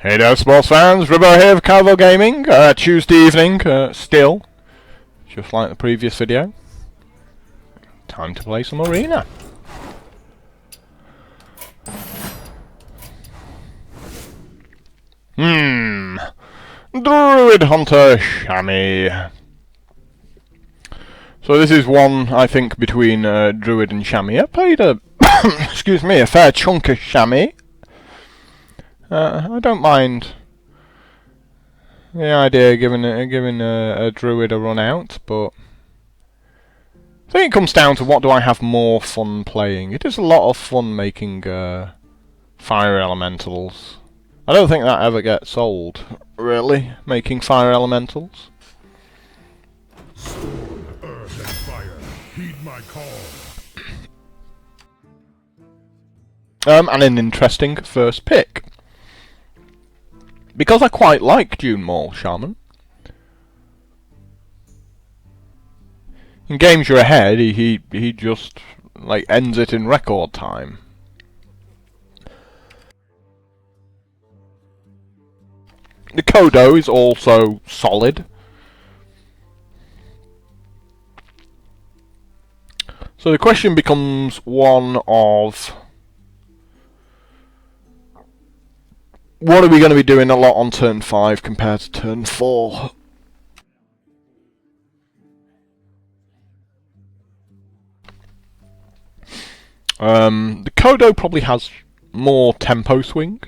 Hey there, sports fans. Ribbo here of Calvo Gaming. Tuesday evening, still, just like the previous video. Time to play some Arena. Druid Hunter Shaman. So this is one, I think, between Druid and Shaman. I played a, excuse me, a fair chunk of Shaman. I don't mind the idea of giving a Druid a run out, but I think it comes down to what do I have more fun playing. It is a lot of fun making fire elementals. I don't think that ever gets old, really, making fire elementals. Sword, earth, and fire, heed my call. And an interesting first pick. Because I quite like Dune Maul Shaman. In games you're ahead, he just like ends it in record time. The Kodo is also solid. So the question becomes one of what are we going to be doing a lot on turn 5 compared to turn 4? The Kodo probably has more tempo swing.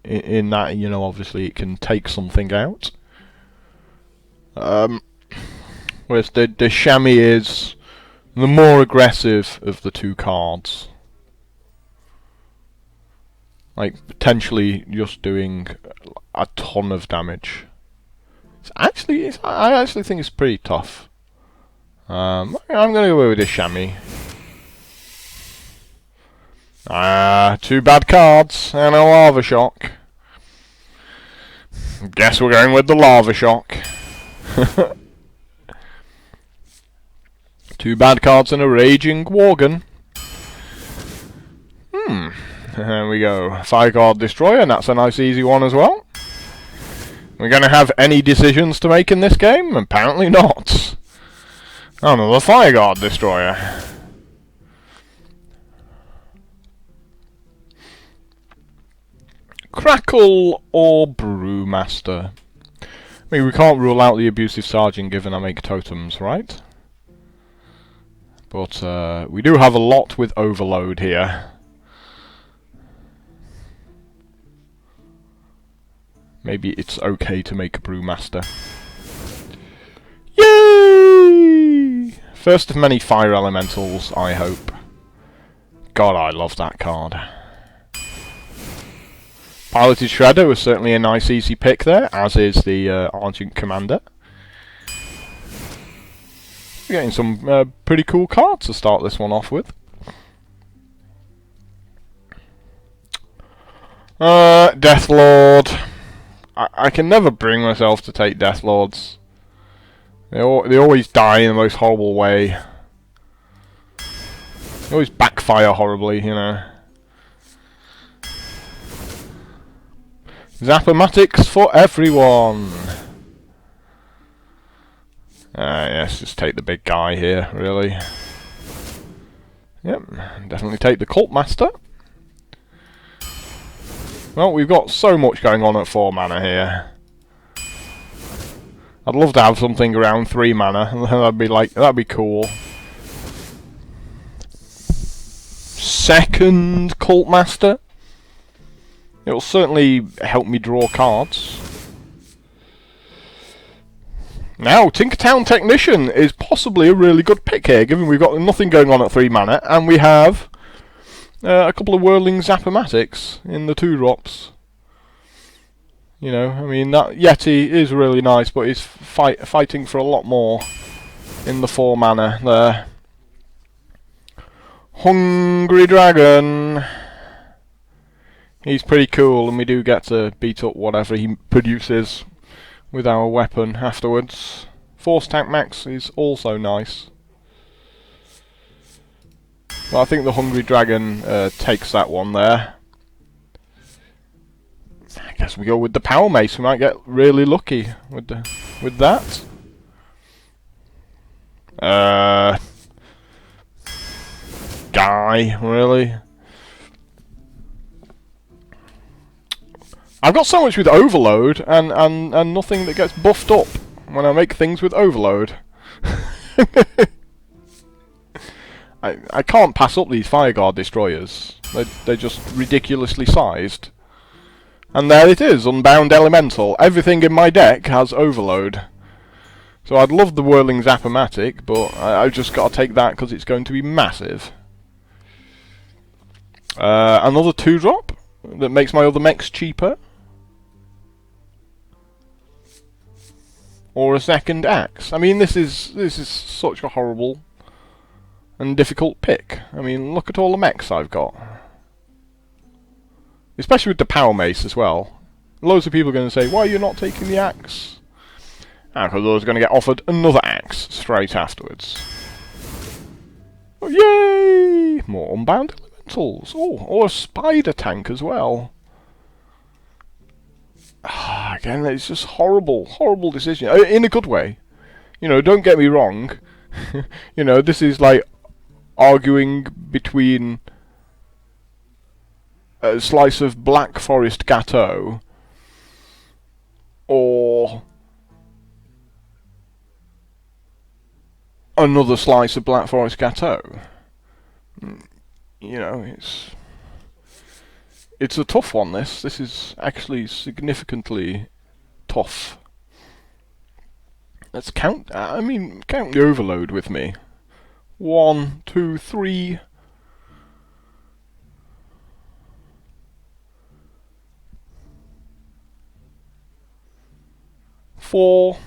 In that, you know, obviously it can take something out. Whereas the Shaman is the more aggressive of the two cards. Like, potentially just doing a ton of damage. I actually think it's pretty tough. I'm going to go with the Shaman. Two bad cards and a Lava Shock. Guess we're going with the Lava Shock. Two bad cards and a Raging Worgen. There we go. 5-card Destroyer, and that's a nice easy one as well. We're going to have any decisions to make in this game? Apparently not. Another 5-card Destroyer. Crackle or Brewmaster? I mean, we can't rule out the Abusive Sergeant given I make totems, right? But we do have a lot with Overload here. Maybe it's okay to make a Brewmaster. Yay! First of many fire elementals, I hope. God, I love that card. Piloted Shredder was certainly a nice easy pick there, as is the Argent Commander. We're getting some pretty cool cards to start this one off with. Deathlord. I can never bring myself to take Deathlords. They always die in the most horrible way. They always backfire horribly, you know. Zapomatics for everyone! Yes, just take the big guy here, really. Yep, definitely take the Cult Master. Well, we've got so much going on at 4 mana here. I'd love to have something around 3 mana. that'd be cool. Second Cult Master. It'll certainly help me draw cards. Now, Tinkertown Technician is possibly a really good pick here, given we've got nothing going on at 3 mana, and we have a couple of Whirling Zapomatics in the 2-drops. You know, I mean, that Yeti is really nice, but he's fighting for a lot more in the 4 mana there. Hungry Dragon. He's pretty cool, and we do get to beat up whatever he produces with our weapon afterwards. Force Tank Max is also nice. Well, I think the Hungry Dragon takes that one there. guess we go with the Power Mace. We might get really lucky with that. Guy, really? I've got so much with Overload, and nothing that gets buffed up when I make things with Overload. I can't pass up these Fireguard Destroyers. They're just ridiculously sized. And there it is, Unbound Elemental. Everything in my deck has Overload. So I'd love the Whirling Zap-O-Matic, but I've just got to take that because it's going to be massive. Another 2-drop that makes my other mechs cheaper. Or a second axe. I mean, this is such a horrible and difficult pick. I mean, look at all the mechs I've got. Especially with the Power Mace as well. Loads of people are going to say, why are you not taking the axe? Because I was going to get offered another axe straight afterwards. Oh, yay! More Unbound Elementals. Oh, or a Spider Tank as well. Again, it's just horrible decision. In a good way. You know, don't get me wrong. You know, this is like arguing between a slice of Black Forest Gâteau or another slice of Black Forest Gâteau. You know, it's a tough one, this. This is actually significantly tough. Let's count the Overload with me. 1, 2, 3. 4,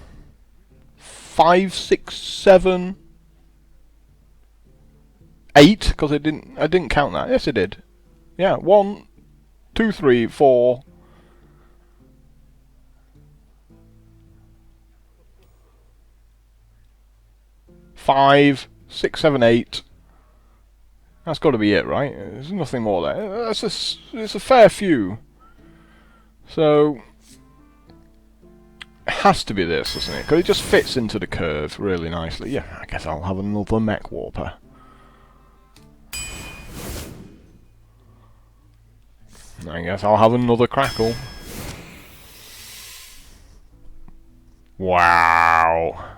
5, 6, 7, 8, because I didn't count that. Yes, I did. Yeah, 1, 2, 3, 4. 5, 6, 7, 8. That's got to be it, right? There's nothing more there. It's a fair few. So it has to be this, doesn't it? Because it just fits into the curve really nicely. Yeah, I guess I'll have another Mech Warper. I guess I'll have another Crackle. Wow.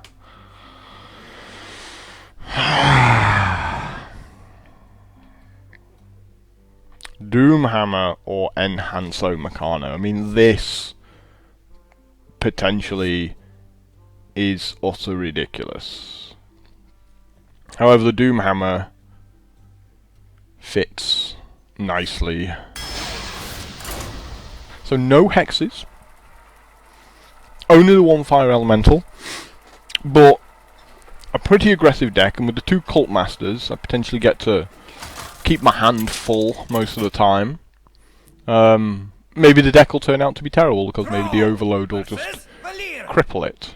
Doomhammer or Enhanso Meccano. I mean, this potentially is utter ridiculous. However, the Doomhammer fits nicely. So no hexes. Only the one fire elemental. But a pretty aggressive deck, and with the 2 Cult Masters, I potentially get to keep my hand full most of the time. Maybe the deck will turn out to be terrible, because maybe the Overload will just cripple it.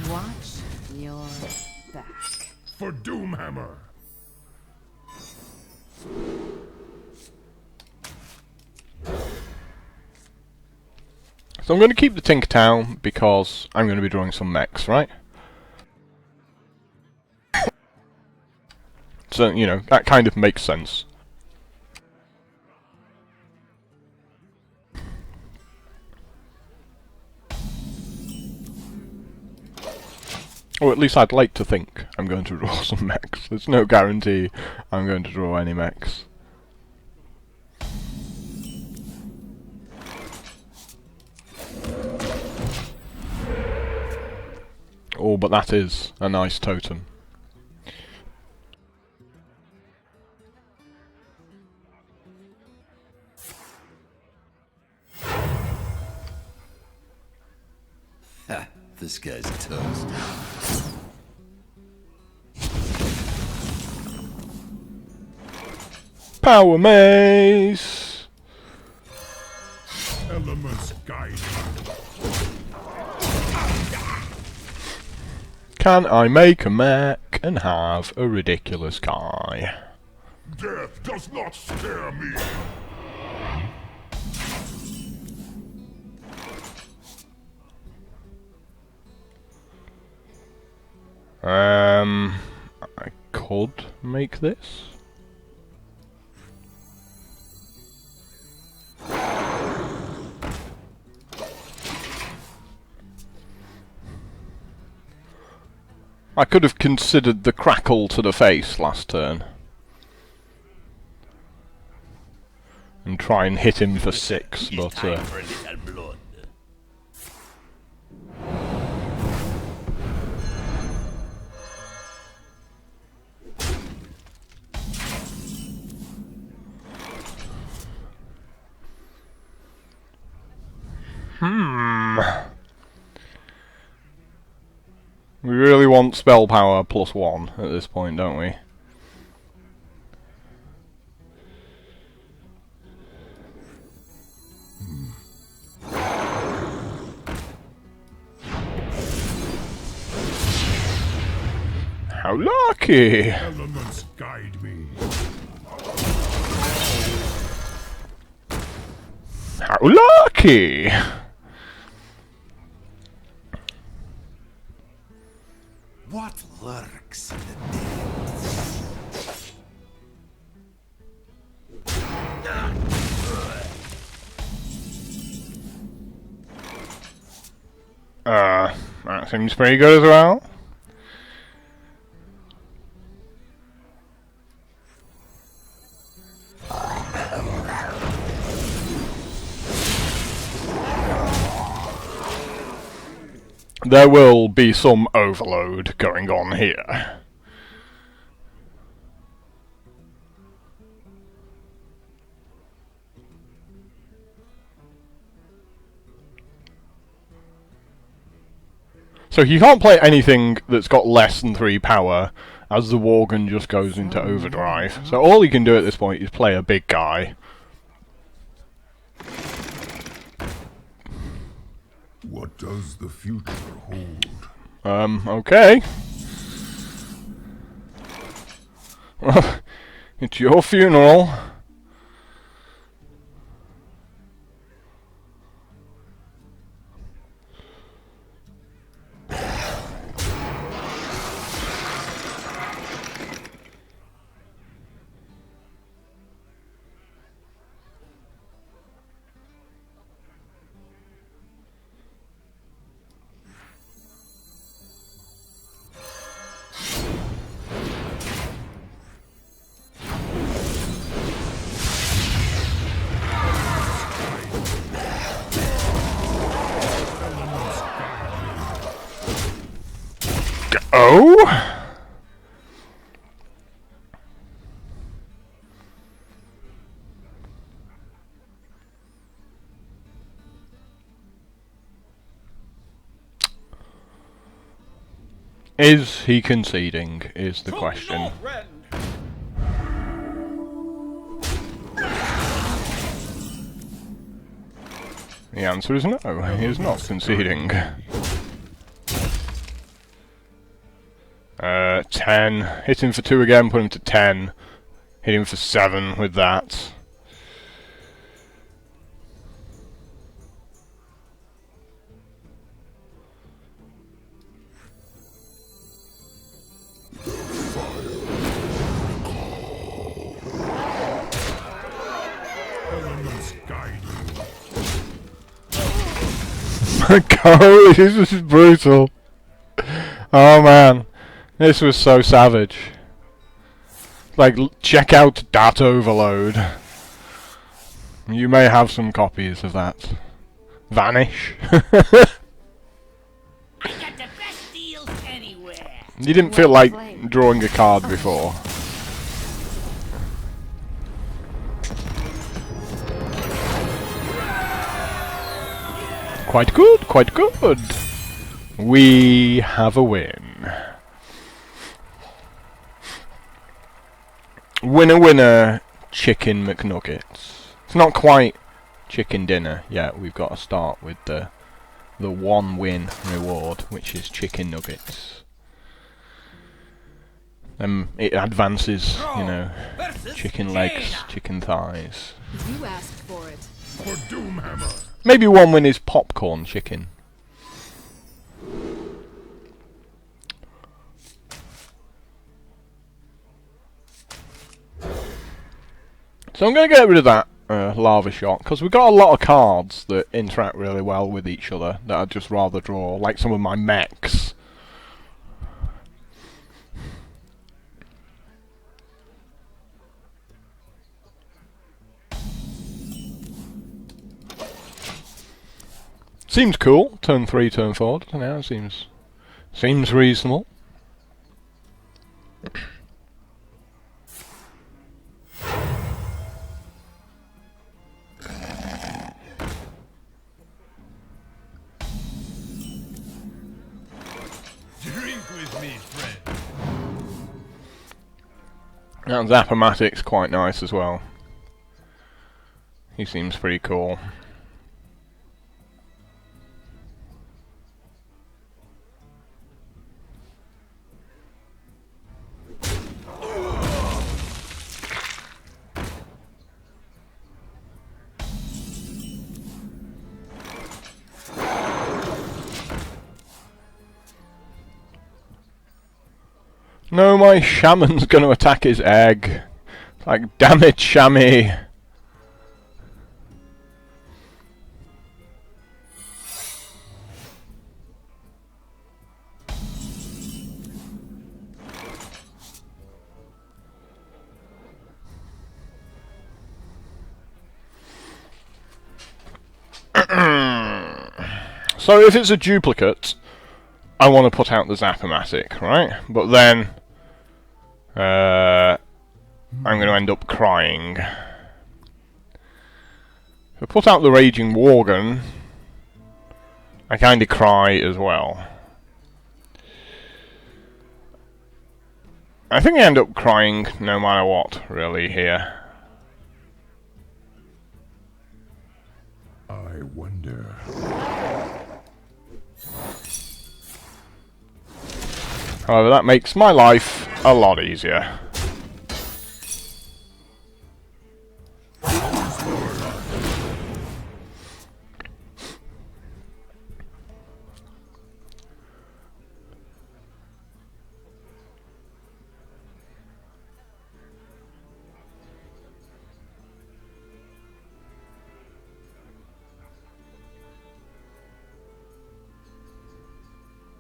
Watch your back. For Doomhammer. So I'm going to keep the Tinkertown, because I'm going to be drawing some mechs, right? So, you know, that kind of makes sense. Or at least I'd like to think I'm going to draw some mechs. There's no guarantee I'm going to draw any mechs. Oh, but that is a nice totem. Ha, this guy's toast. Power Mace! Elements guide me. Can I make a mech and have a ridiculous guy? Death does not scare me. I could make this. I could have considered the crackle to the face last turn. And try and hit him for 6, but Time for a little blood. we really want spell power +1 at this point, don't we? How lucky! Elements guide me. How lucky! What lurks in the depths? That seems pretty good as well. There will be some overload going on here. So he can't play anything that's got less than 3 power, as the Worgen just goes into overdrive. So all he can do at this point is play a big guy. What does the future hold? Okay. Well, it's your funeral. Oh? Is he conceding, is the question. The answer is no, he is not conceding. 10. Hit him for 2 again, put him to 10. Hit him for 7 with that. Elements guide God, this is brutal. Oh man, this was so savage. Like, check out that overload. You may have some copies of that. Vanish. I got the best deals anywhere. You didn't feel like drawing a card before. Quite good, quite good. We have a win. Winner, winner, chicken McNuggets. It's not quite chicken dinner yet. We've got to start with the one win reward, which is chicken nuggets. It advances, you know, chicken legs, chicken thighs. You asked for it. for Doomhammer. Maybe one win is popcorn chicken. So I'm going to get rid of that lava shot, because we've got a lot of cards that interact really well with each other that I'd just rather draw, like some of my mechs. Seems cool. Turn 3, turn 4. I don't know, seems reasonable. Drink with me, friend. And Zappomatic's quite nice as well. He seems pretty cool. No, my Shaman's gonna attack his egg. Like, damn it, Shammy. So if it's a duplicate, I want to put out the Zappomatic, right? But then I'm going to end up crying. If I put out the Raging Worgen, I kind of cry as well. I think I end up crying no matter what, really, here. I wonder. However, that makes my life a lot easier.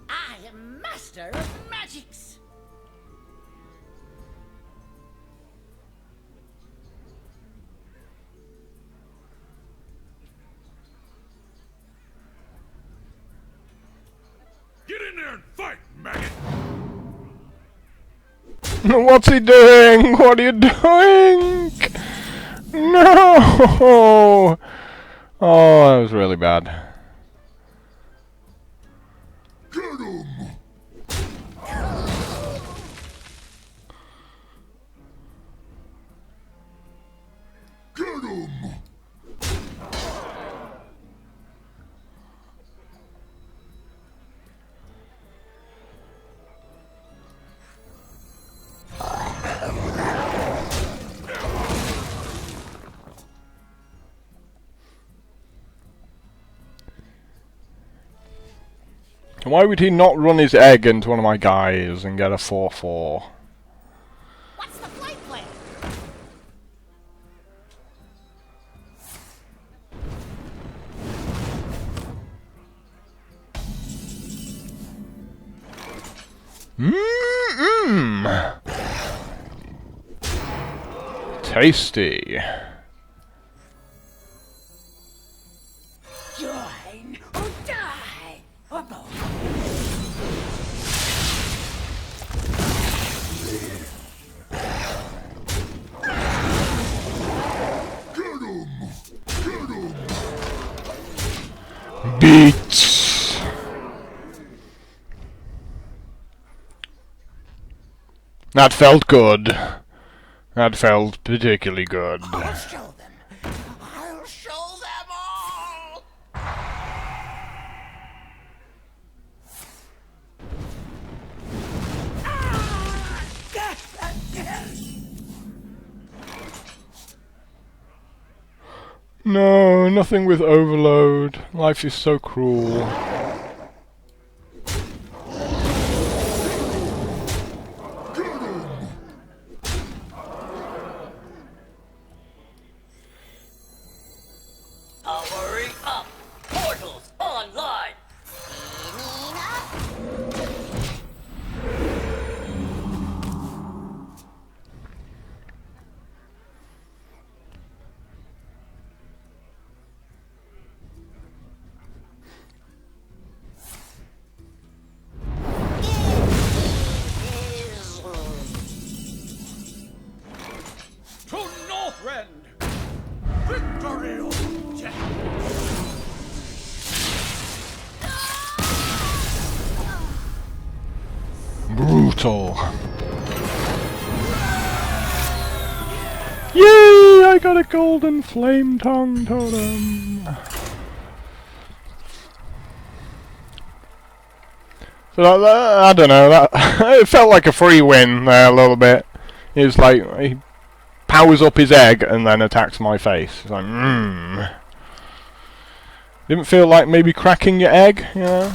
I am master of magics. Get in there and fight, maggot! What's he doing? What are you doing? No! Oh, that was really bad. Get him! Get him! Why would he not run his egg into one of my guys and get a 4-4? What's the flight plan? Mmm. Tasty. Join or die, or both. Get him! Get him! Beats. That felt good. That felt particularly good. I'll show them. I'll show them all. No, nothing with overload. Life is so cruel. brutal. Yay! I got a golden flame tongue totem. So I don't know. That it felt like a free win there a little bit. It was like he powers up his egg and then attacks my face. It's like, Didn't feel like maybe cracking your egg, you know?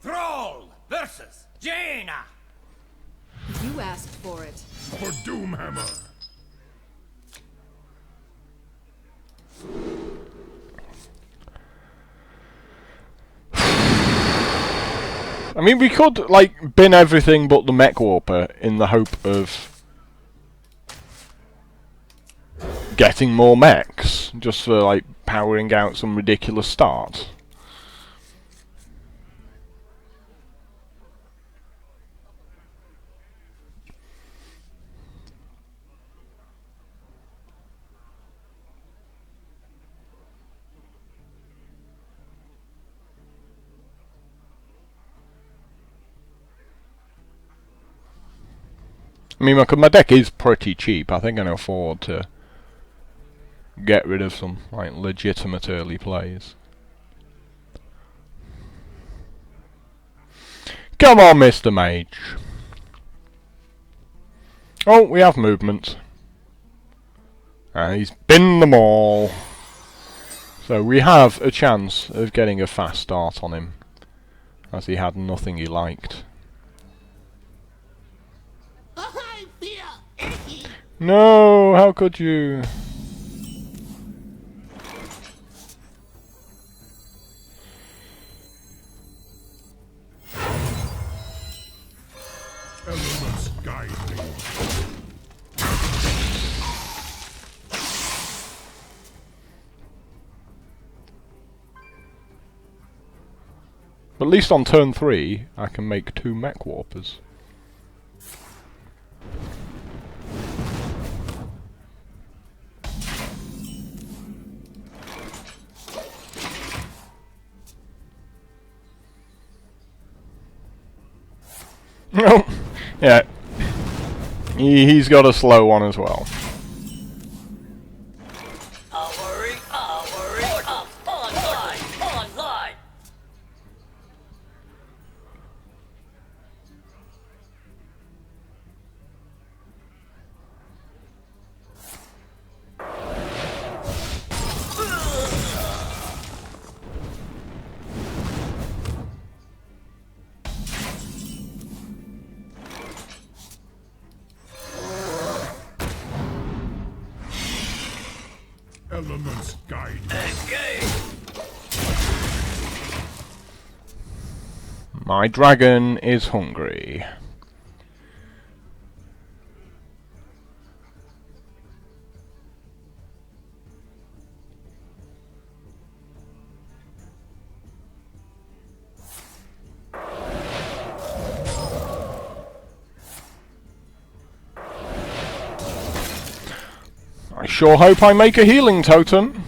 Thrall versus Jaina. You asked for it. For Doomhammer. I mean, we could, like, bin everything but the mech warper in the hope of getting more mechs, just for, like, powering out some ridiculous start. I mean, my deck is pretty cheap. I think I can afford to get rid of some, like, legitimate early plays. Come on, Mr. Mage. Oh, we have movement. He's binned them all. So we have a chance of getting a fast start on him, as he had nothing he liked. I feel icky. No, how could you? Elements guide me. But at least on turn 3, I can make 2 mech warpers. Oh, yeah. He's got a slow one as well. Up, online. Elements guide me. My dragon is hungry. I sure hope I make a healing totem.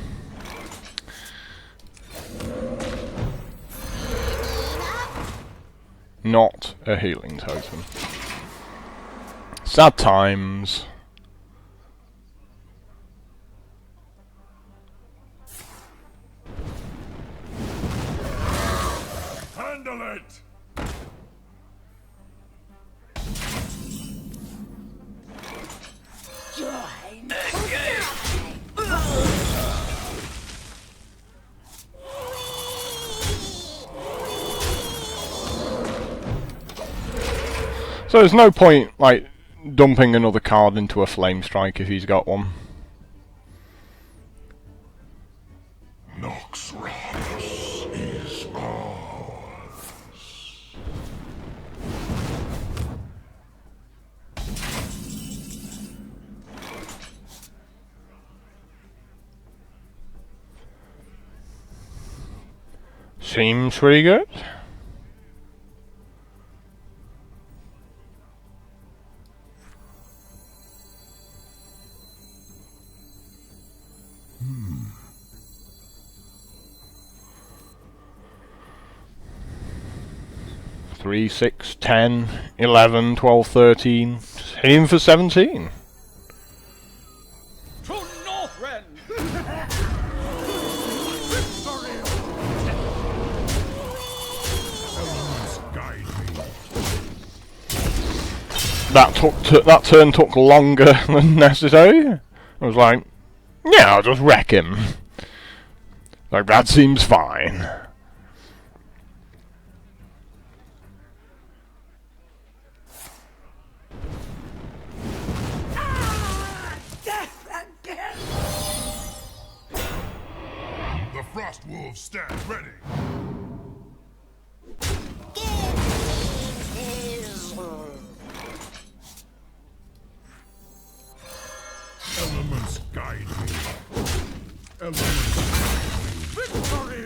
Not a healing totem. Sad times. Handle it! So there's no point, like, dumping another card into a flame strike if he's got one. Nox Ramus is ours. Seems pretty good. 3, 6, 10, 11, 12, 13. Hitting for 17. To Northrend! Elements guide me. That turn took longer than necessary. I was like, yeah, I'll just wreck him. Like, that seems fine. Death again! The frost wolves stand ready. Elements guide me. Elements guide me. Victory!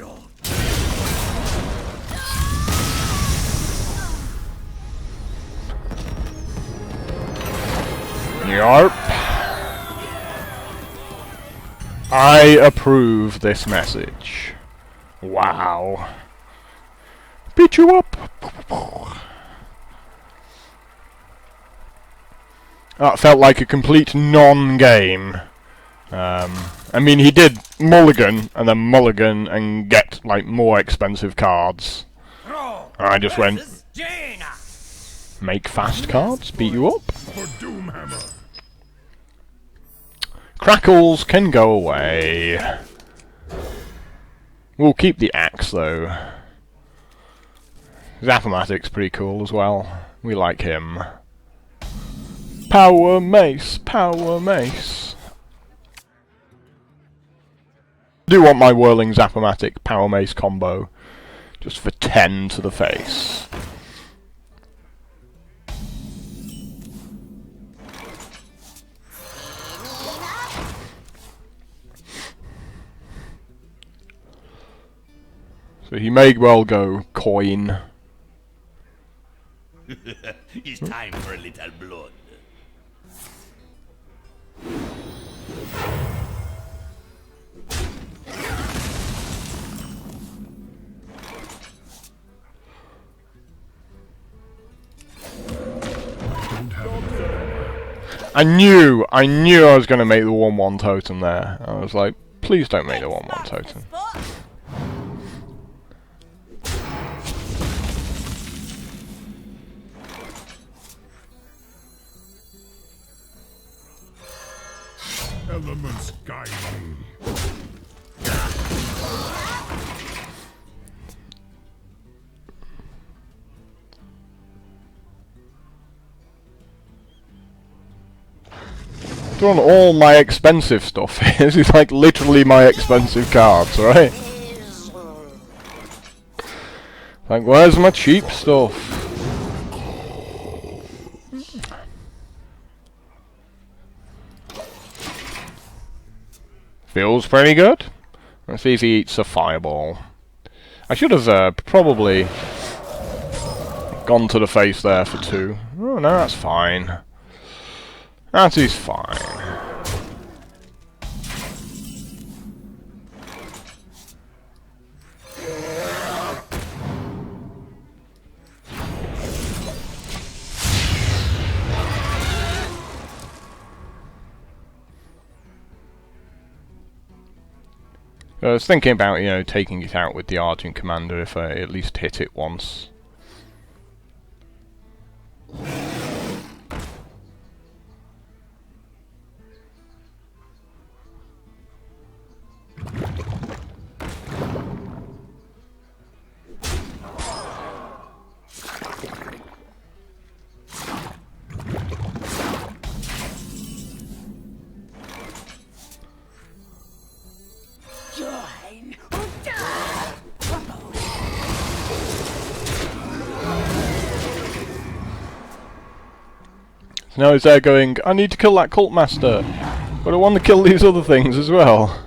Yarp. I approve this message. Wow. Beat you up. That felt like a complete non-game. I mean, he did mulligan and then mulligan and get like more expensive cards. I just went, make fast cards, beat you up. For Doomhammer. Crackles can go away. We'll keep the axe though. Zaphomatic's pretty cool as well. We like him. Power mace, power mace. I do want my whirling Zaphomatic power mace combo. Just for 10 to the face. So he may well go coin. It's time for a little blood. I knew I was going to make the 1-1 totem there. I was like, please don't make the 1-1 totem. Elements guide me. Done all my expensive stuff. This is like literally my expensive cards, right? Like, where's my cheap stuff? Feels pretty good. Let's see if he eats a fireball. I should have probably gone to the face there for 2. Oh no, that's fine. That is fine. I was thinking about, you know, taking it out with the Argent Commander if I at least hit it once. So now he's there going, I need to kill that cult master, but I want to kill these other things as well.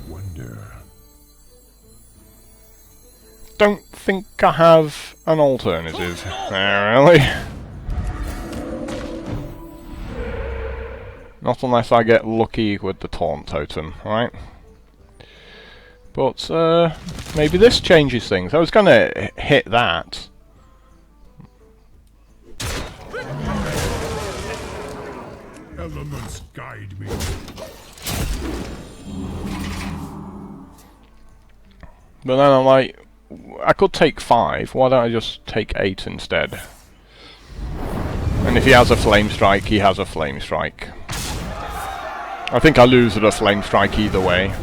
wonder. Don't think I have an alternative there, really. Not unless I get lucky with the taunt totem, right? But maybe this changes things. I was gonna hit that. Elements guide me. But then I'm like, I could take 5, why don't I just take 8 instead? And if he has a flame strike, he has a flame strike. I think I lose at a flame strike either way.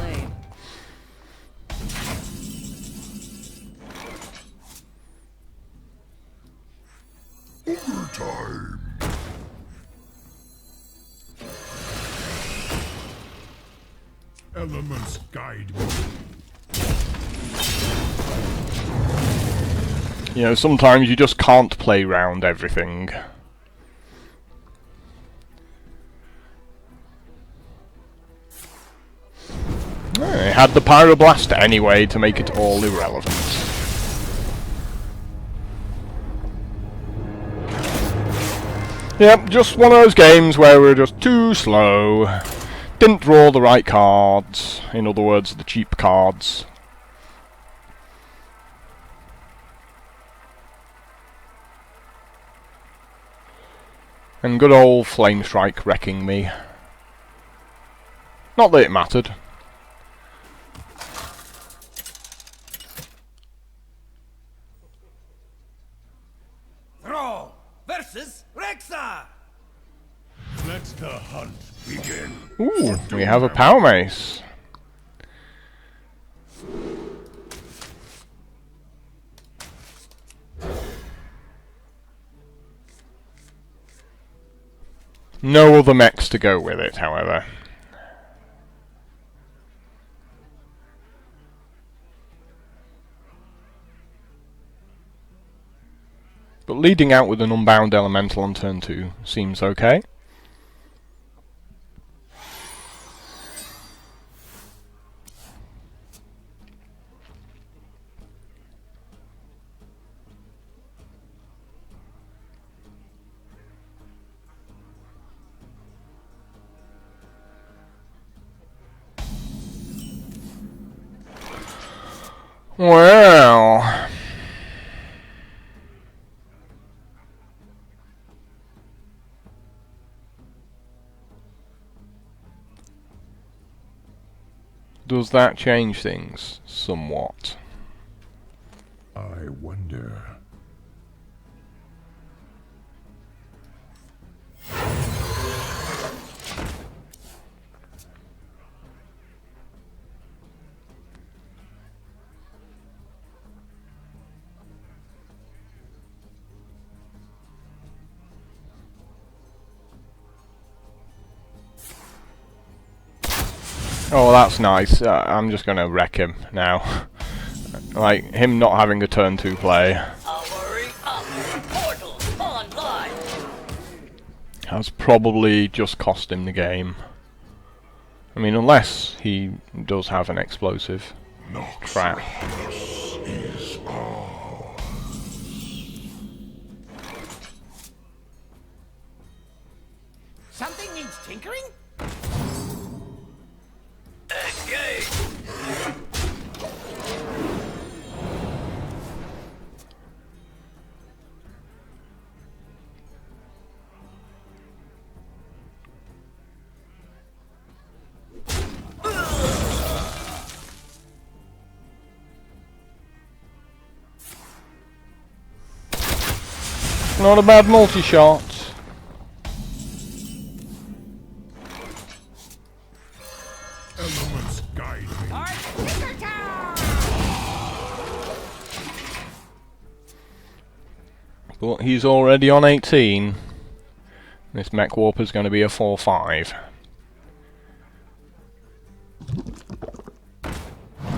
Overtime. Elements guide me. You know, sometimes you just can't play round everything. I had the Pyroblast anyway to make it all irrelevant. Yep, just one of those games where we're just too slow. Didn't draw the right cards. In other words, the cheap cards. And good old Flame Strike wrecking me. Not that it mattered. Throw versus Rexa. Let the hunt begin. Ooh, we have a Power Mace. No other mechs to go with it, however. But leading out with an Unbound Elemental on turn 2 seems okay. Well, does that change things somewhat? I wonder. Oh, that's nice. I'm just gonna wreck him now. Like, him not having a turn 2 play has probably just cost him the game. I mean, unless he does have an explosive trap. Is all. Something needs tinkering? Not a bad multi-shot. Elements guide me. But he's already on 18. This mech warp is going to be a 4-5.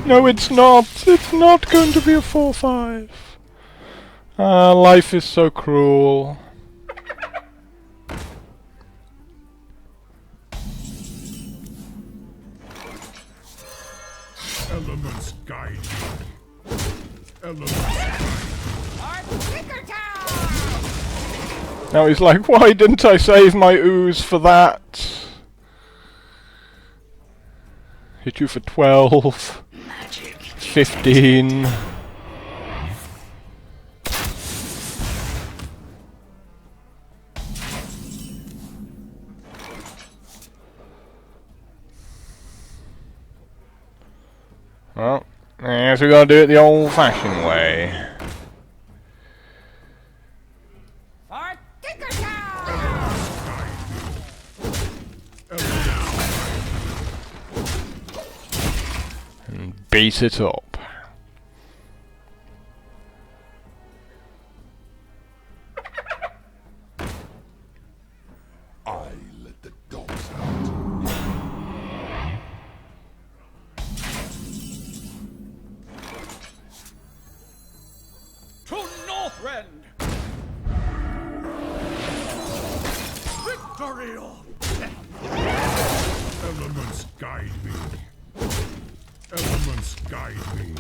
No, it's not. It's not going to be a 4-5. Life is so cruel. Elements guide me. Elements guide Now he's like, why didn't I save my ooze for that? Hit you for 12. 15. Well, I guess we gotta do it the old-fashioned way. And beat it up. I let the dogs out. To Northrend! Victory or death! Elements guide me. Elements guide me.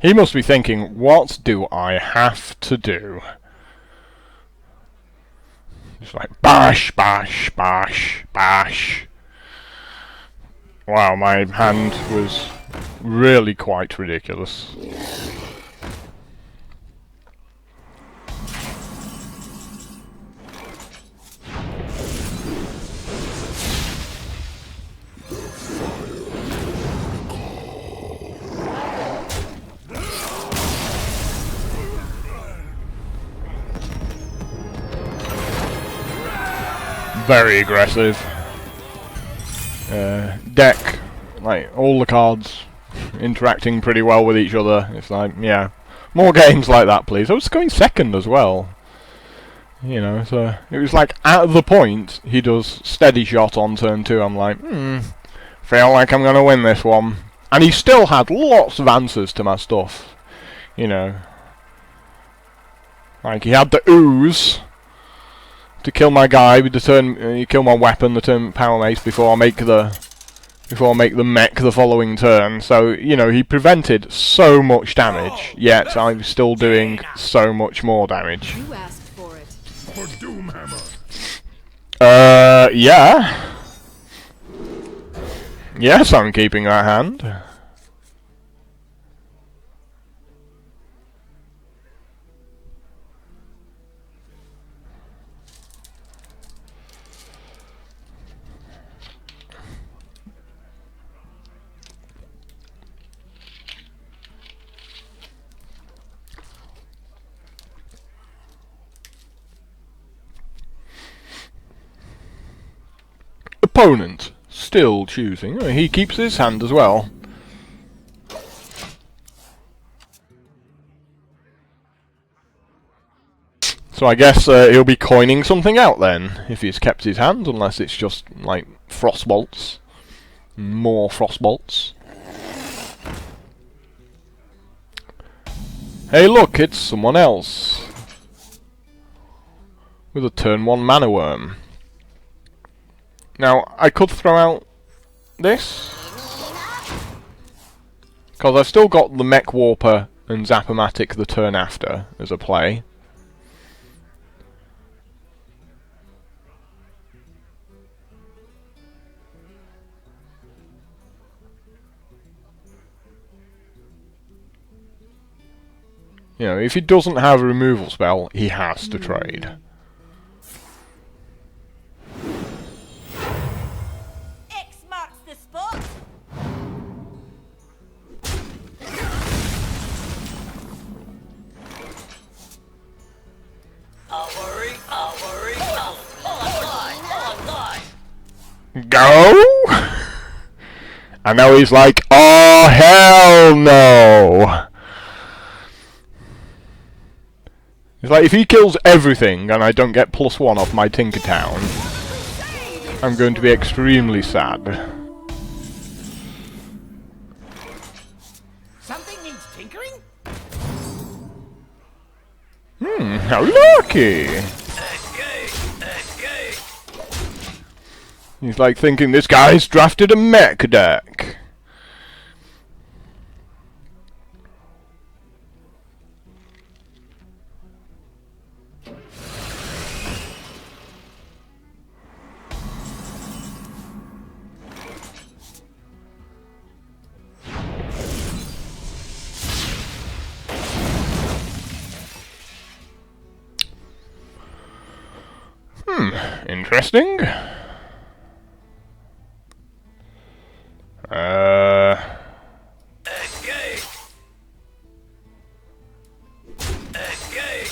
He must be thinking, what do I have to do? It's like, bash, bash, bash, bash. Wow, my hand was really quite ridiculous. Very aggressive. Deck, like, all the cards interacting pretty well with each other. It's like, yeah, more games like that, please. I was going second as well. You know, so it was like, at the point, he does steady shot on turn 2. I'm like, feel like I'm going to win this one. And he still had lots of answers to my stuff. You know. Like, he had the ooze to kill my guy with the turn, you kill my weapon, the turn power mace before I make the mech the following turn. So you know he prevented so much damage, yet I'm still doing so much more damage. You asked for it. For Doomhammer. Yeah. Yes, I'm keeping that hand. Opponent still choosing. Oh, he keeps his hand as well. So I guess he'll be coining something out then, if he's kept his hand, unless it's just like frostbolts. More frostbolts. Hey look, it's someone else. With a turn 1 mana worm. Now, I could throw out this, because I've still got the Mech Warper and Zap-O-Matic the turn after as a play. You know, if he doesn't have a removal spell, he has to trade. X marks the spot. I'll worry, Go? And now he's like, oh hell no! It's like, if he kills everything and I don't get +1 off my Tinkertown, I'm going to be extremely sad. Something needs tinkering? How lucky! He's like thinking this guy's drafted a mech deck. Interesting. Escape! Escape!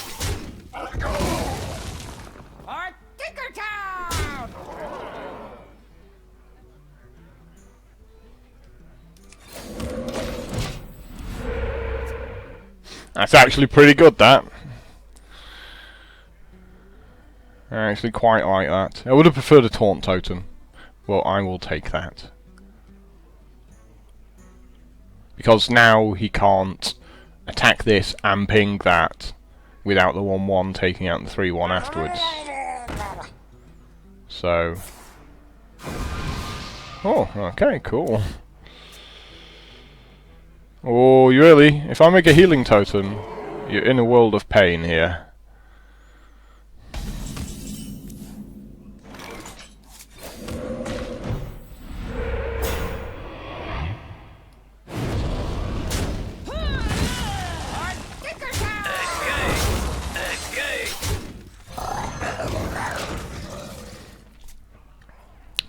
Our Tinkertown! That's actually pretty good, that. I actually quite like that. I would have preferred a taunt totem. Well, I will take that. Because now he can't attack this and ping that without the 1-1 taking out the 3-1 afterwards. So... Oh, okay, cool. Oh, you really? If I make a healing totem, you're in a world of pain here.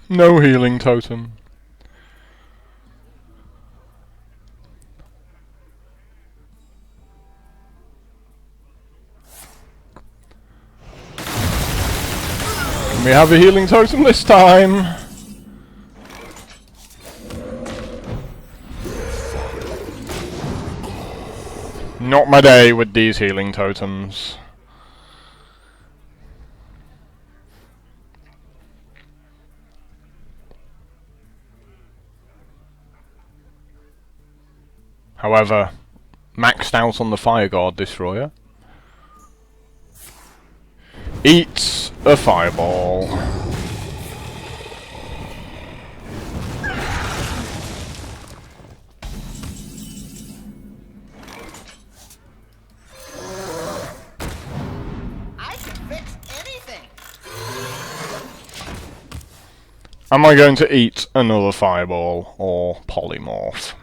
No healing totem. Can we have a healing totem this time? Not my day with these healing totems. However, maxed out on the Fire Guard Destroyer. Eats a fireball. I can fix anything. Am I going to eat another fireball or polymorph?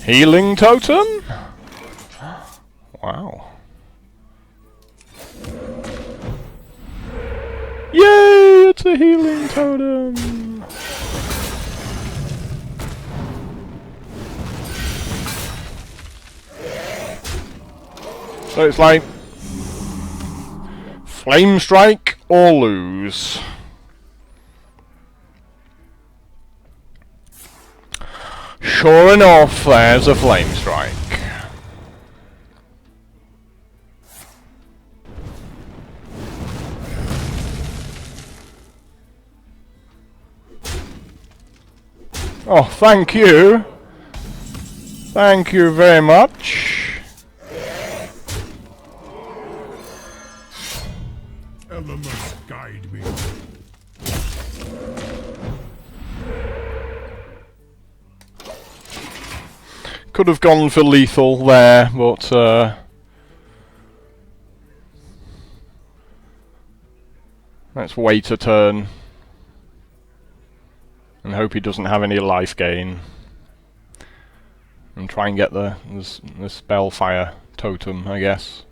Healing totem? Wow. Yay! It's a healing totem! So it's like Flame Strike or lose. Sure enough, there's a Flame Strike. Oh, thank you. Thank you very much. Elements guide me. Could have gone for lethal there, but let's wait a turn and hope he doesn't have any life gain, and try and get the Spellfire totem, I guess.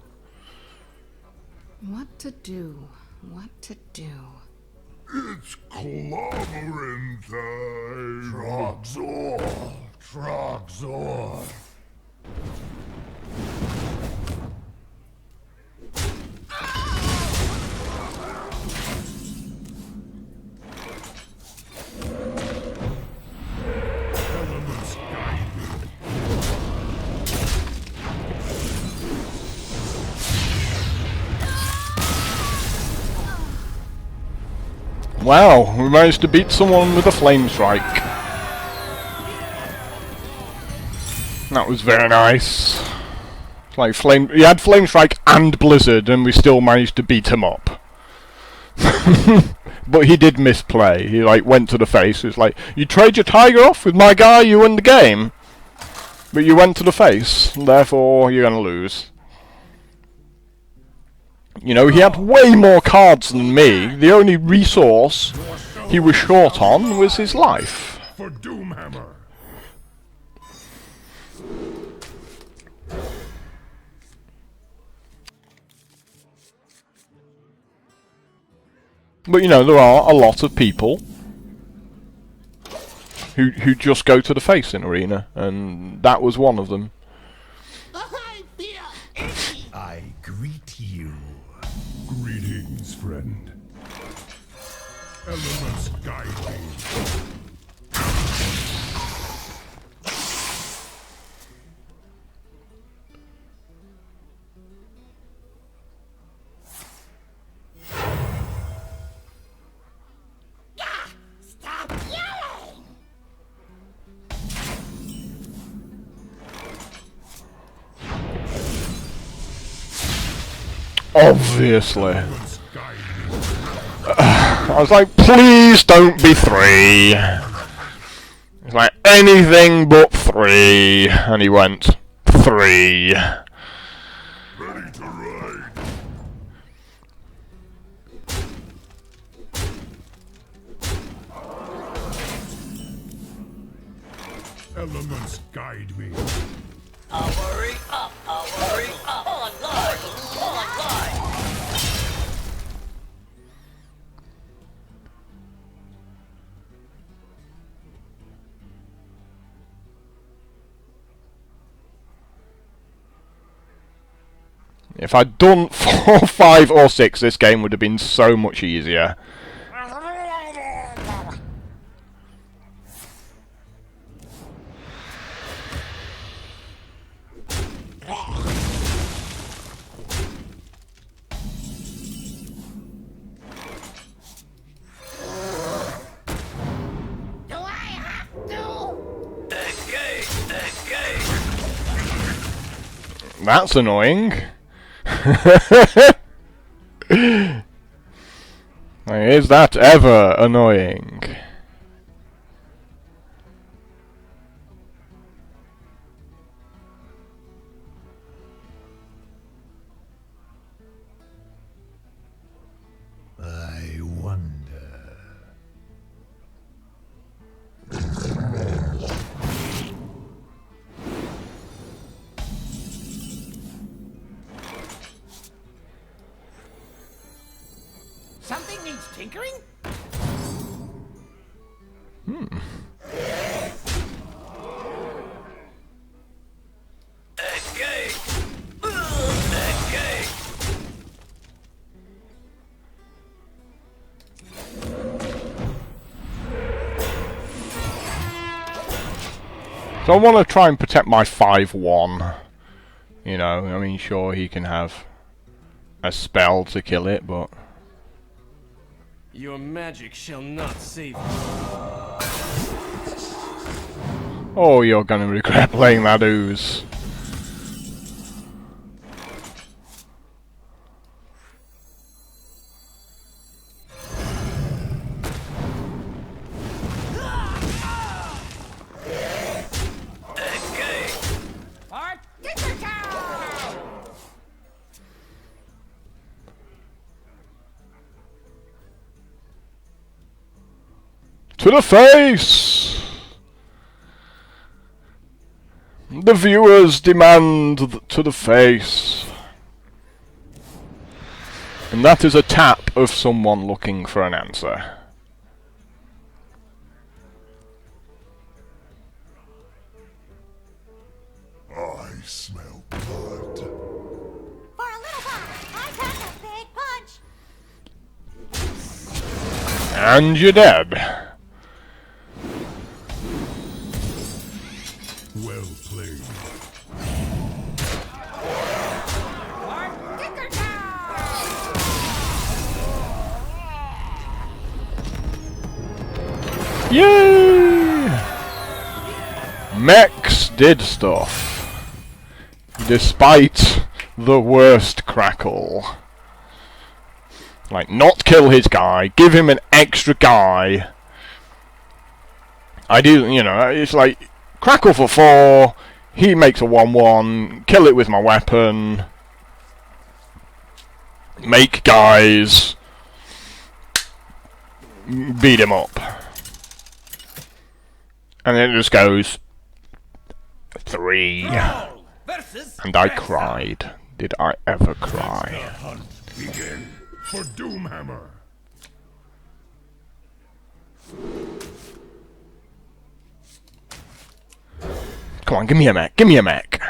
What to do? What to do? It's clobbering time. Trogzor. Trogzor. Elements guide Wow, we managed to beat someone with a flame strike. That was very nice. It's like he had flame strike and blizzard, and we still managed to beat him up. But he did misplay. He like went to the face. It's like, you trade your tiger off with my guy, you win the game. But you went to the face, and therefore you're gonna lose. You know, he had way more cards than me. The only resource he was short on was his life. For Doomhammer. But you know, there are a lot of people who just go to the face in Arena, and that was one of them. I feel itchy. I greet you. Greetings, friend. Elements guide me. Stop yelling! Obviously. Elements guide me. I was like, please don't be 3. It's like, anything but 3. And he went, 3. Ready to ride. Elements guide me. I'll worry up. I'll worry up. Online. Online. If I'd done 4, 5, or 6, this game would have been so much easier. Do I have to? Engage. That's annoying. Is that ever annoying? I wonder. Something needs tinkering? Engage. Engage. So I want to try and protect my 5-1. You know, I mean, sure, he can have a spell to kill it, but... Your magic shall not save you. Oh, you're gonna regret playing that ooze. Engage. Or tinker time! To the face! The viewers demand to the face. And that is a tap of someone looking for an answer. I smell blood. For a little while, I pack a big punch. And you're dead. Well played. Or tinker time! Yay! Mechs did stuff. Despite the worst Crackle. Like, not kill his guy, give him an extra guy. I do, you know, it's like, Crackle for 4, he makes a 1-1, kill it with my weapon, make guys, beat him up. And then it just goes 3. And I cried. Did I ever cry? Hunt begin for Doomhammer. Come on, give me a mech, give me a mech.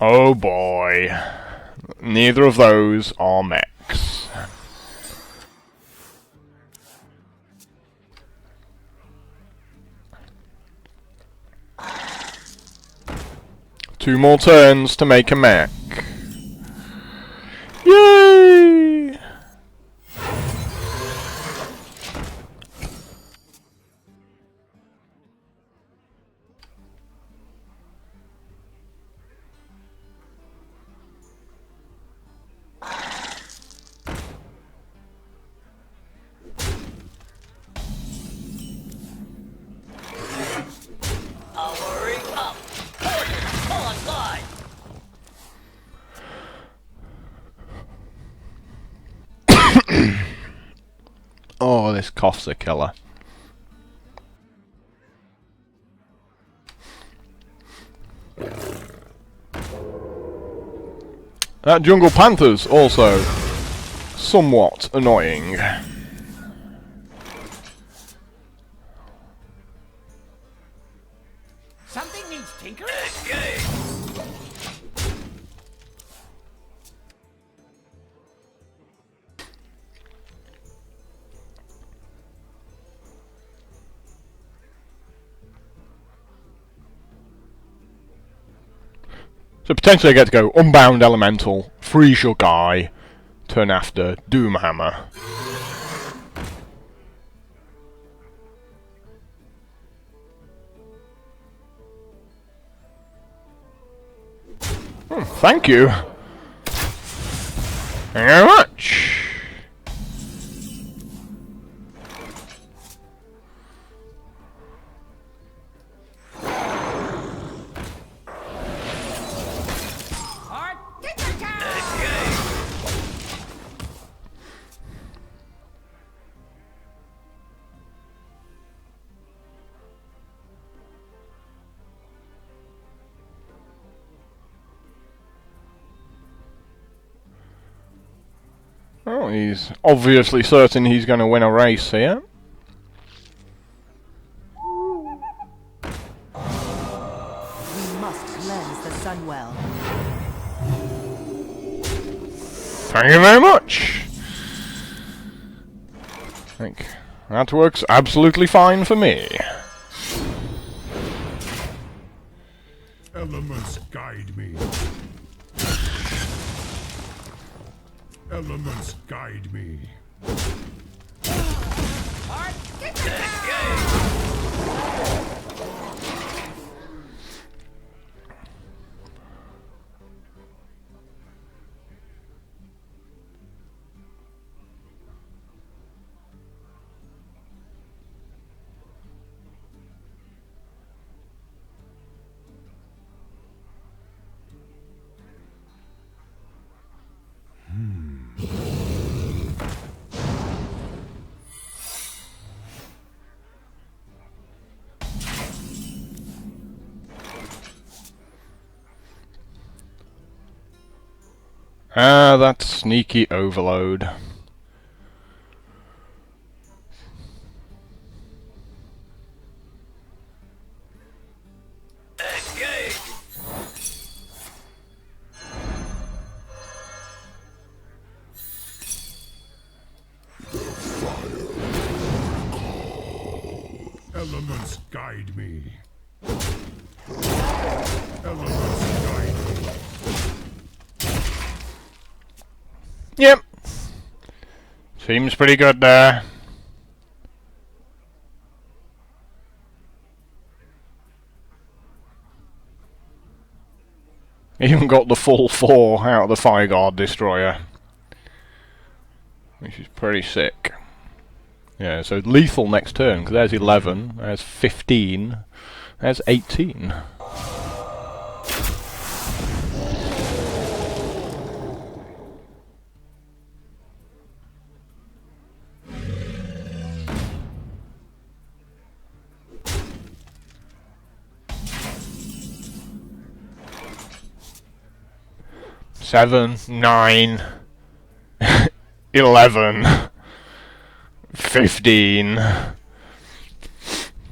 Oh boy. Neither of those are mechs. Two more turns to make a mech. Yay! Powering up. Order online. Oh, this cough's a killer. That Jungle Panther's also somewhat annoying. Something needs tinkering? Engage. So potentially I get to go Unbound Elemental, freeze your guy, turn after, Doomhammer. Thank you. Thank you very much. Oh, he's obviously certain he's going to win a race here. We must cleanse the sun well. Thank you very much. I think that works absolutely fine for me. Elements guide me. Elements guide me. Ah, that sneaky overload. Engage. Elements guide me. Elements guide me. Yep. Seems pretty good there. Even got the full 4 out of the Fire Guard Destroyer. Which is pretty sick. Yeah, so lethal next turn, because there's 11, there's 15, there's 18. Seven, 9, 11, 15.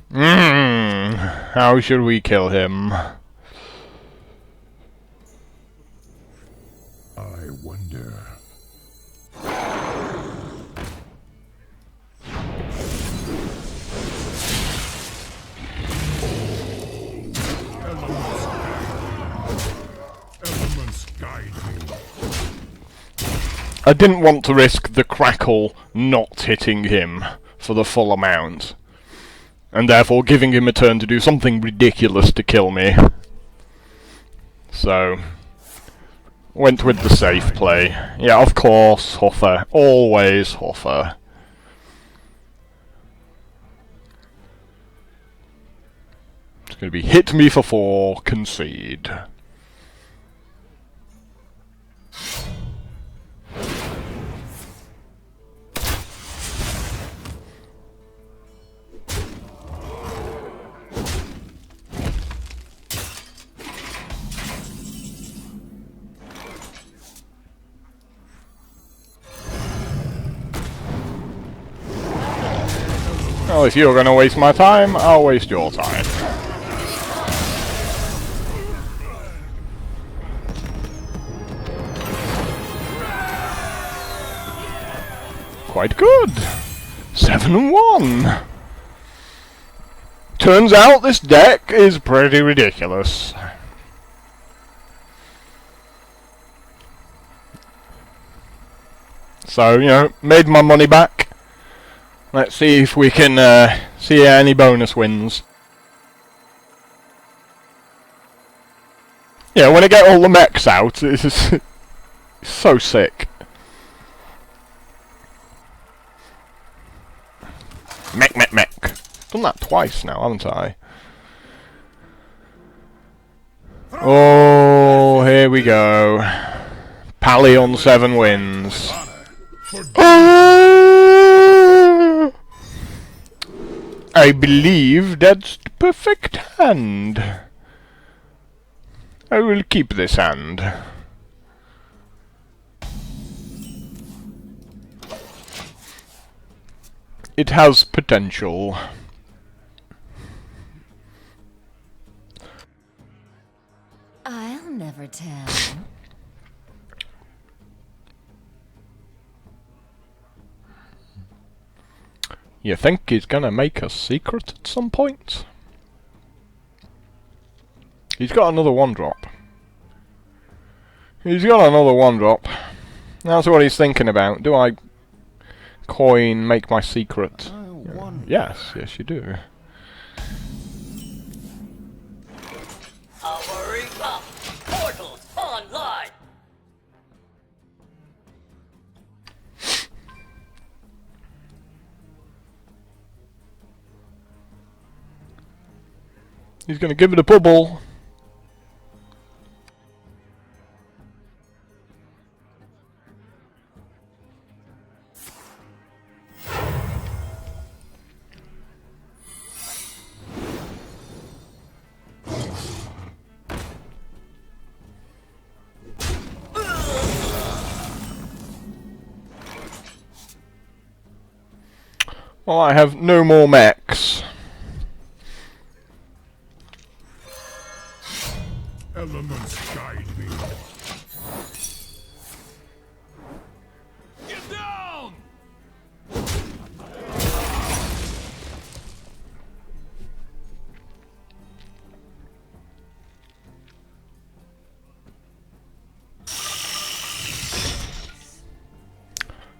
How should we kill him? I wonder. Elements guide me. I didn't want to risk the crackle not hitting him for the full amount, and therefore giving him a turn to do something ridiculous to kill me. So, went with the safe play. Yeah, of course, Huffer. Always Huffer. It's going to be hit me for 4, concede. Well, if you're gonna waste my time, I'll waste your time. Quite good. 7 and 1. Turns out this deck is pretty ridiculous. So, you know, made my money back. Let's see if we can see any bonus wins. Yeah, when I get all the mechs out, it's just it's so sick. Mech, mech, mech. Done that twice now, haven't I? Oh, here we go. Pally on 7 wins. I believe that's the perfect hand. I will keep this hand. It has potential. I'll never tell. You think he's gonna make a secret at some point? He's got another 1-drop. He's got another 1-drop. That's what he's thinking about. Do I coin make my secret? Yes, yes you do. Powering up. Portals online. He's gonna give it a bubble. Well, I have no more mechs. Elements guide me. Get down!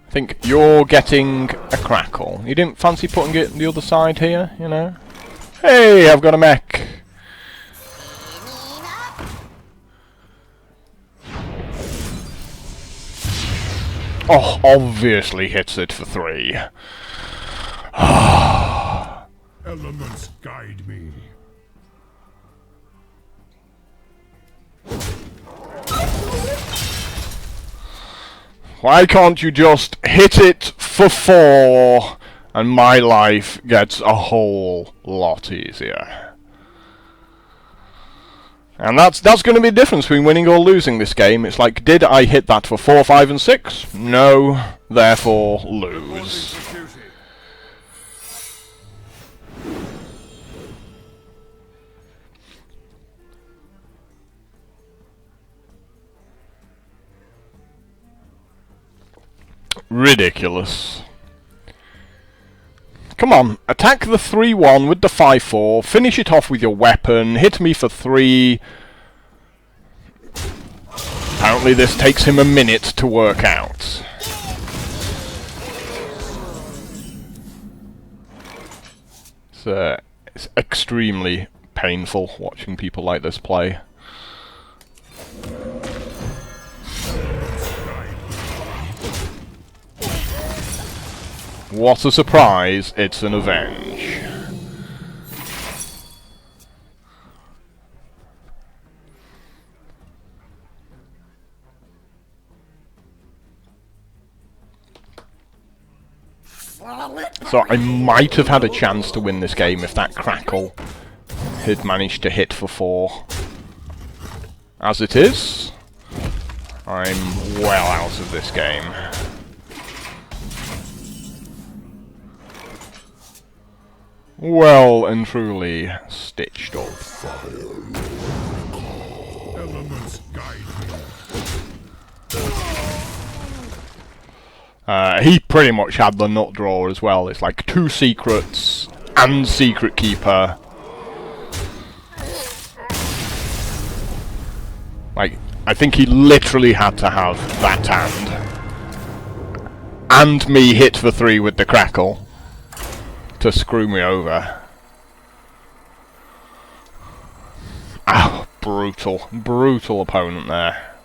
I think you're getting a crackle. You didn't fancy putting it on the other side here, you know? Hey, I've got a mech. Oh, obviously hits it for 3. Elements guide me. Why can't you just hit it for 4 and my life gets a whole lot easier? And that's going to be the difference between winning or losing this game. It's like, did I hit that for 4, 5, and 6? No, therefore lose. Ridiculous. Come on, attack the 3-1 with the 5-4, finish it off with your weapon, hit me for 3. Apparently this takes him a minute to work out. It's extremely painful watching people like this play. What a surprise, it's an avenge. So I might have had a chance to win this game if that crackle had managed to hit for 4. As it is, I'm well out of this game. Well and truly stitched up. Elements guide me. He pretty much had the nut drawer as well. It's like 2 secrets and Secret Keeper. Like, I think he literally had to have that hand. And me hit for 3 with the crackle to screw me over. Ah, brutal. Brutal opponent there.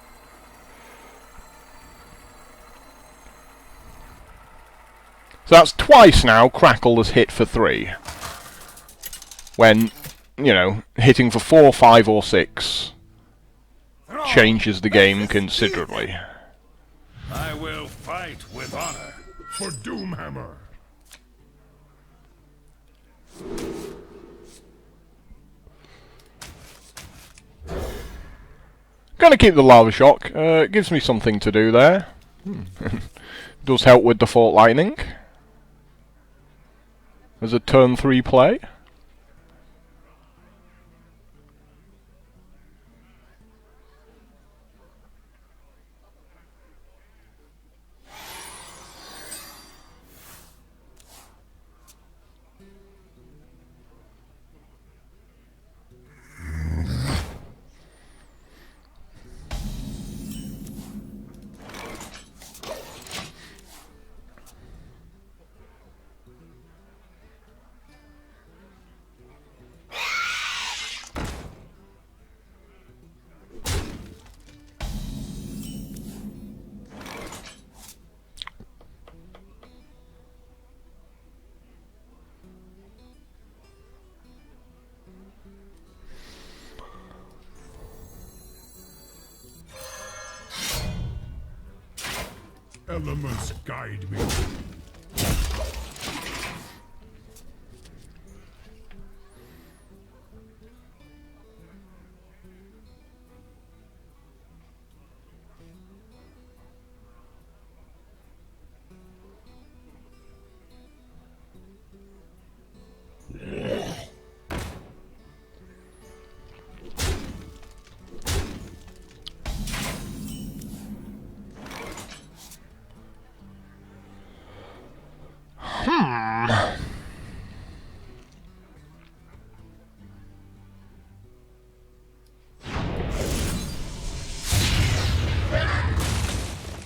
So that's twice now Crackle has hit for 3. When, you know, hitting for 4, 5 or 6 changes the game considerably. I will fight with honor. For Doomhammer. Gonna keep the Lava Shock. It gives me something to do there. Does help with the Fort Lightning. As a turn 3 play. Elements guide me.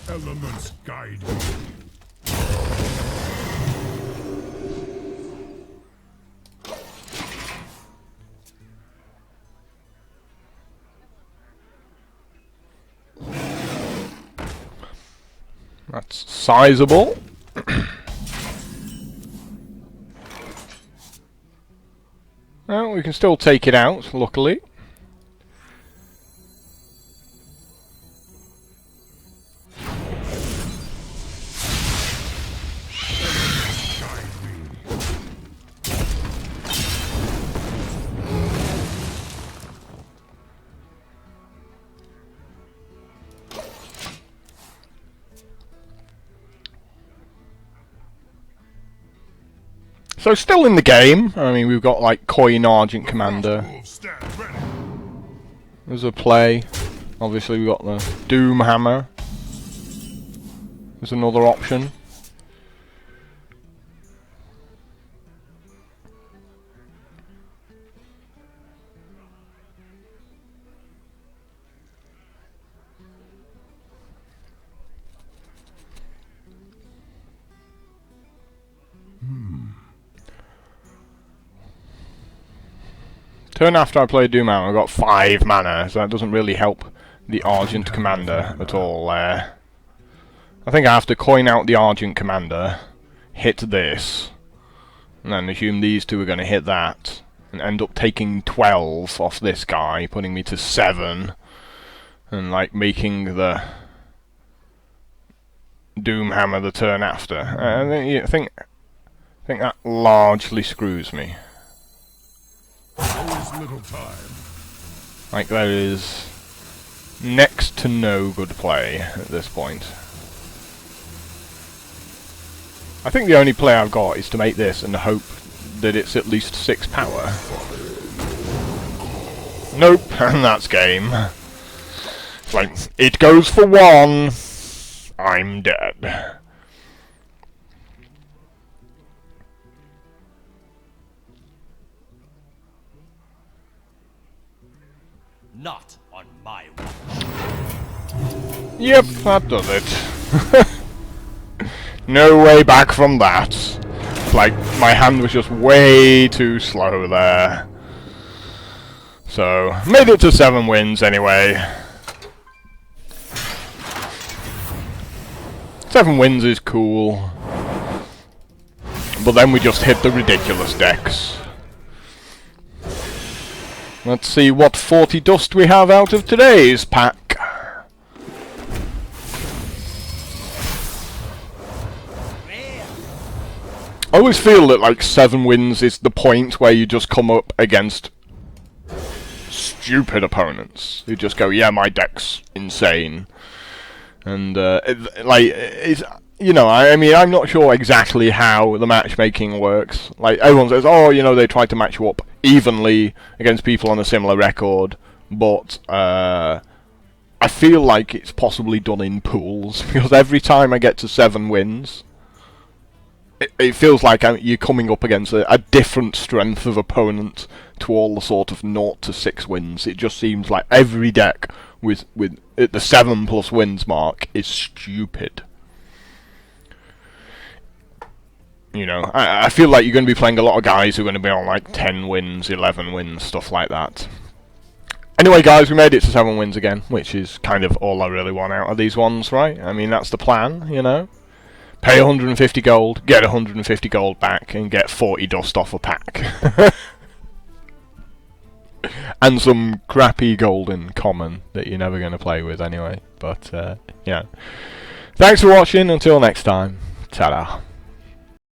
Elements guide me. That's sizable. Well, we can still take it out, luckily. So still in the game. I mean, we've got like Coin Argent Commander. Stand ready. There's a play. Obviously we've got the Doom Hammer. There's another option. Turn after I play Doom Hammer, I've got 5 mana, so that doesn't really help the Argent Commander at all there. I think I have to coin out the Argent Commander, hit this, and then assume these two are going to hit that, and end up taking 12 off this guy, putting me to 7, and like making the Doom Hammer the turn after. I think that largely screws me. There is little time. Like, there is next to no good play at this point. I think the only play I've got is to make this and hope that it's at least 6 power. Nope, and that's game. It's like, it goes for 1, I'm dead. Not on my watch. Yep, that does it. No way back from that. Like, my hand was just way too slow there. So, made it to 7 wins anyway. 7 wins is cool. But then we just hit the ridiculous decks. Let's see what 40 dust we have out of today's pack. I always feel that like 7 wins is the point where you just come up against stupid opponents who just go, yeah, my deck's insane. And it's, you know, I mean, I'm not sure exactly how the matchmaking works. Like, everyone says, oh, you know, they try to match you up evenly against people on a similar record, but I feel like it's possibly done in pools, because every time I get to 7 wins, it feels like you're coming up against a different strength of opponent to all the sort of 0 to 6 wins. It just seems like every deck with at the 7+ wins mark is stupid. You know, I feel like you're going to be playing a lot of guys who are going to be on like 10 wins, 11 wins, stuff like that. Anyway, guys, we made it to 7 wins again, which is kind of all I really want out of these ones, right? I mean, that's the plan, you know? Pay 150 gold, get 150 gold back, and get 40 dust off a pack. And some crappy golden common that you're never going to play with anyway. But, yeah. Thanks for watching. Until next time. Ta-da.